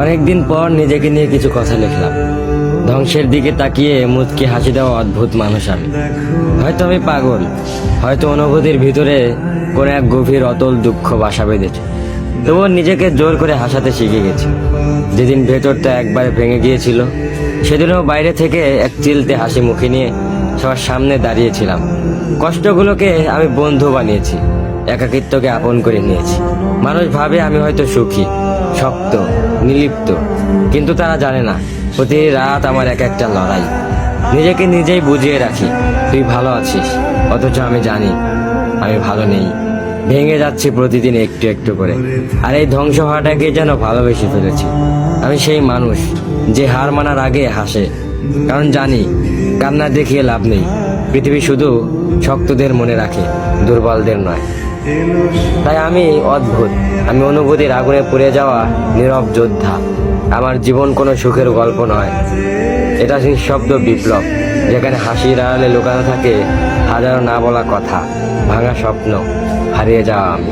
অনেকদিন পর নিজেকে নিয়ে কিছু কথা লিখলাম। ধ্বংসের দিকে তাকিয়ে মুচকি হাসি দেওয়া অদ্ভুত মানুষ আমি। হয়তো আমি পাগল, হয়তো অনুভূতির ভিতরে কোনো এক গভীর অতল দুঃখ বাসা বেঁধেছে। তবুও নিজেকে জোর করে হাসাতে শিখে গেছি। যেদিন ভেতরটা একবারে ভেঙে গিয়েছিল, সেদিনও বাইরে থেকে এক চিলতে হাসি মুখে নিয়ে সবার সামনে দাঁড়িয়েছিলাম। কষ্টগুলোকে আমি বন্ধু বানিয়েছি, একাকিত্বকে আপন করে নিয়েছি। মানুষ ভাবে আমি হয়তো সুখী, শক্ত, নির্লিপ্ত, কিন্তু তারা জানে না প্রতি রাত আমার এক একটা লড়াই। নিজেকে নিজেই বুঝিয়ে রাখি তুই ভালো আছিস, অথচ আমি জানি আমি ভালো নেই। ভেঙে যাচ্ছি প্রতিদিন একটু একটু করে, আর এই ধ্বংস হওয়াটাকে যেন ভালোবেসে ফেলেছি। আমি সেই মানুষ যে হার মানার আগে হাসে, কারণ জানি কান্না দেখিয়ে লাভ নেই। পৃথিবী শুধু শক্তদের মনে রাখে, দুর্বলদের নয়। তাই আমি অদ্ভুত, আমি অনুভূতির আগুনে পুড়ে যাওয়া নীরব যোদ্ধা। আমার জীবন কোনো সুখের গল্প নয়, এটা নিঃশব্দ বিপ্লব, যেখানে হাসির আড়ালে লুকানো থাকে হাজারো না বলা কথা, ভাঙা স্বপ্ন, হারিয়ে যাওয়া আমি।